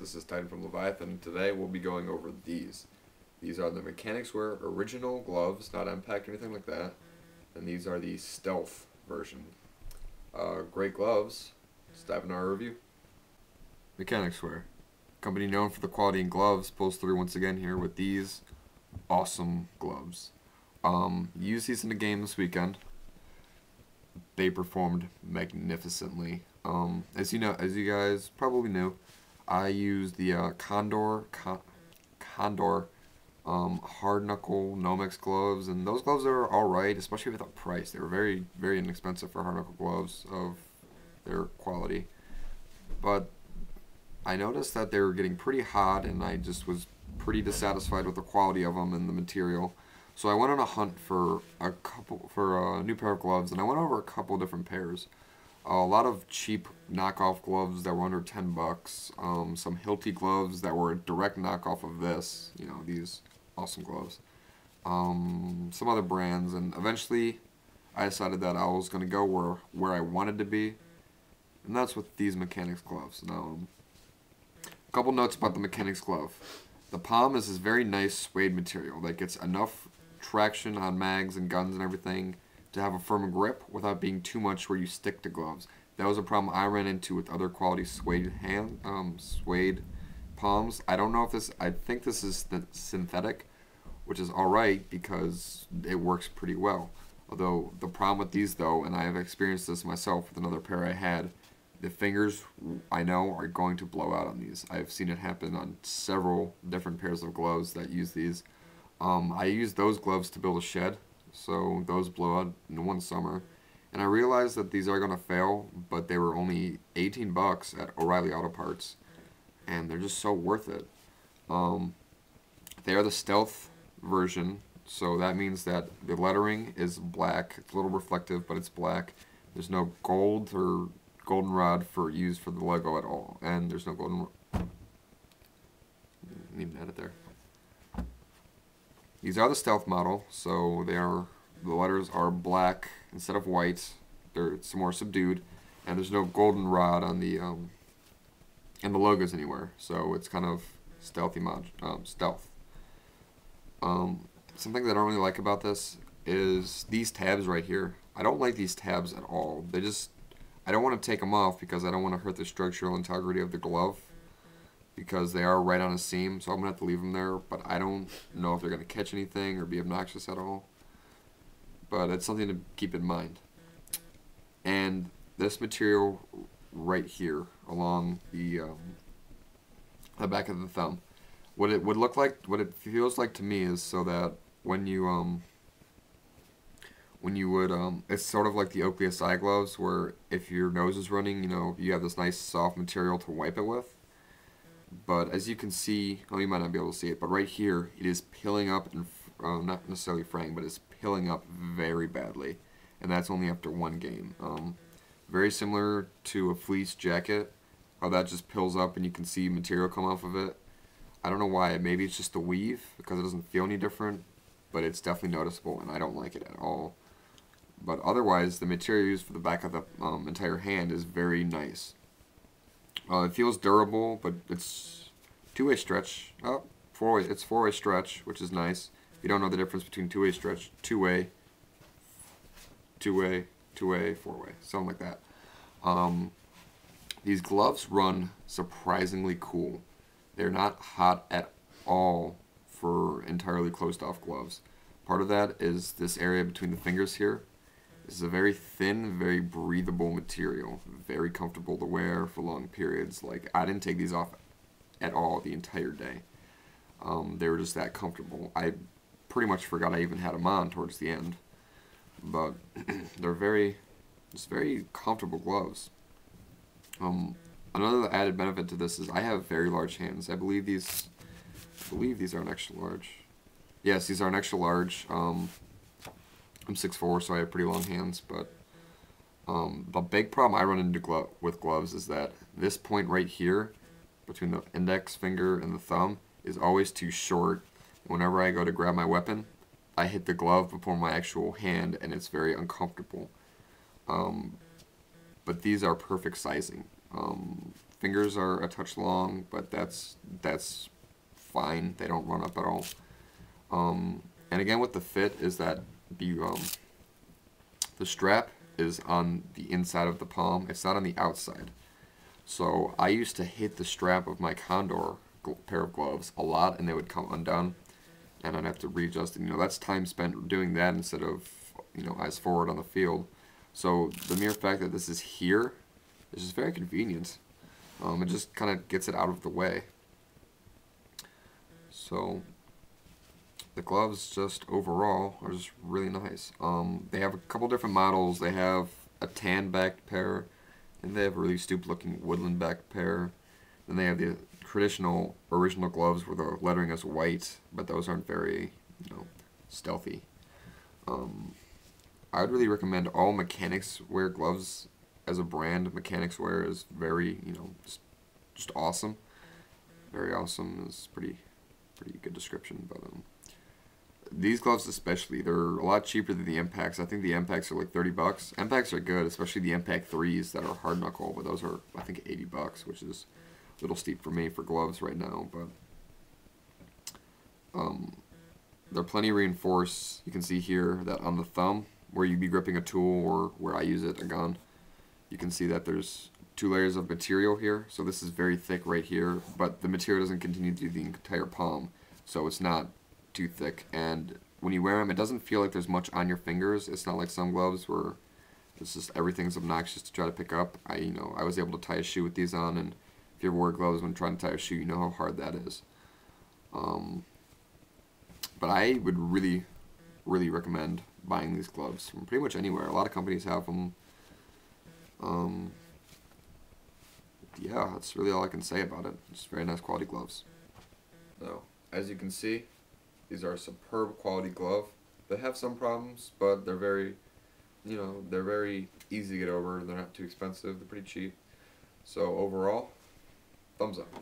This is Titann from Leviathan, and today we'll be going over these. These are the Mechanix Wear Original Gloves, not m-pact or anything like that. And these are the Stealth version. Great gloves. Let's dive into our review. Mechanix Wear, company known for the quality in gloves, pulls through once again here with these awesome gloves. Used these in the game this weekend. They performed magnificently. As you guys probably knew, I use the Condor hard knuckle Nomex gloves, and those gloves are alright, especially with the price. They were very, very inexpensive for hard knuckle gloves of their quality. But I noticed that they were getting pretty hot, and I just was pretty dissatisfied with the quality of them and the material. So I went on a hunt for a new pair of gloves, and I went over a couple different pairs. A lot of cheap knockoff gloves that were under 10 bucks. Some Hilti gloves that were a direct knockoff of this. You know, these awesome gloves. Some other brands, and eventually I decided that I was going to go where I wanted to be, and that's with these Mechanix gloves. Now, a couple notes about the Mechanix glove. The palm is this very nice suede material that gets enough traction on mags and guns and everything to have a firm grip without being too much where you stick to gloves. That was a problem I ran into with other quality suede palms. I don't know if this, I think this is synthetic, which is alright because it works pretty well. Although the problem with these though, and I have experienced this myself with another pair I had, the fingers I know are going to blow out on these. I've seen it happen on several different pairs of gloves that use these. I used those gloves to build a shed, so those blew out in one summer. And I realized that these are going to fail, but they were only 18 bucks at O'Reilly Auto Parts, and they're just so worth it. They are the Stealth version, so that means that the lettering is black. It's a little reflective, but it's black. There's no gold or goldenrod used for the logo at all, and there's no golden. Need an edit there. These are the Stealth model, so the letters are black instead of white. It's more subdued, and there's no goldenrod on the logos anywhere. So it's kind of stealth. Something that I don't really like about this is these tabs right here. I don't like these tabs at all. I don't want to take them off because I don't want to hurt the structural integrity of the glove, because they are right on a seam, so I'm going to have to leave them there, but I don't know if they're going to catch anything or be obnoxious at all. But it's something to keep in mind. And this material right here along the back of the thumb, what it would look like, what it feels like to me is so that when you it's sort of like the Oakley SI gloves, where if your nose is running, you know, you have this nice soft material to wipe it with. But as you can see, well, you might not be able to see it, but right here, it is pilling up, and not necessarily fraying, but it's pilling up very badly. And that's only after one game. Very similar to a fleece jacket, how that just pills up and you can see material come off of it. I don't know why. Maybe it's just the weave, because it doesn't feel any different, but it's definitely noticeable, and I don't like it at all. But otherwise, the material used for the back of the entire hand is very nice. It feels durable, but it's two-way stretch. Oh, four-way. It's four-way stretch, which is nice. If you don't know the difference between two-way stretch, two-way, four-way, something like that. These gloves run surprisingly cool. They're not hot at all for entirely closed-off gloves. Part of that is this area between the fingers here. This is a very thin, very breathable material, very comfortable to wear for long periods. Like, I didn't take these off at all the entire day. They were just that comfortable. I pretty much forgot I even had them on towards the end. But they're just very comfortable gloves. Another added benefit to this is I have very large hands. I believe these are an extra large. Yes, these are an extra large. I'm 6'4", so I have pretty long hands, but the big problem I run into with gloves is that this point right here, between the index finger and the thumb, is always too short. Whenever I go to grab my weapon, I hit the glove before my actual hand, and it's very uncomfortable. But these are perfect sizing. fingers are a touch long, but that's fine. They don't run up at all. And again, with the fit is that the strap is on the inside of the palm. It's not on the outside. So I used to hit the strap of my Condor pair of gloves a lot, and they would come undone, and I'd have to readjust. And that's time spent doing that instead of eyes forward on the field. So the mere fact that this is here is just very convenient. It just kind of gets it out of the way. So the gloves just overall are just really nice. They have a couple different models. They have a tan backed pair, and they have a really stupid looking woodland backed pair. Then they have the traditional original gloves where the lettering is white, but those aren't very stealthy. I would really recommend all Mechanix Wear gloves as a brand. Mechanix Wear is very just awesome. Very awesome is pretty good description, but these gloves especially, they're a lot cheaper than the m-pacts. I think the m-pacts are like 30 bucks. M-pacts are good, especially the m-pact 3s that are hard knuckle, but those are I think 80 bucks, which is a little steep for me for gloves right now, but they're plenty reinforced. You can see here that on the thumb where you'd be gripping a tool, or where I use it, a gun, you can see that there's 2 layers of material here. So this is very thick right here, but the material doesn't continue through the entire palm, so it's not too thick. And when you wear them, it doesn't feel like there's much on your fingers. It's not like some gloves where it's just everything's obnoxious to try to pick up. I was able to tie a shoe with these on, and if you ever wear gloves when trying to tie a shoe, you know how hard that is. But I would really recommend buying these gloves from pretty much anywhere. A lot of companies have them. Yeah, that's really all I can say about it. Just very nice quality gloves. So, as you can see, these are a superb quality glove. They have some problems, but they're very, they're very easy to get over. They're not too expensive. They're pretty cheap. So overall, thumbs up.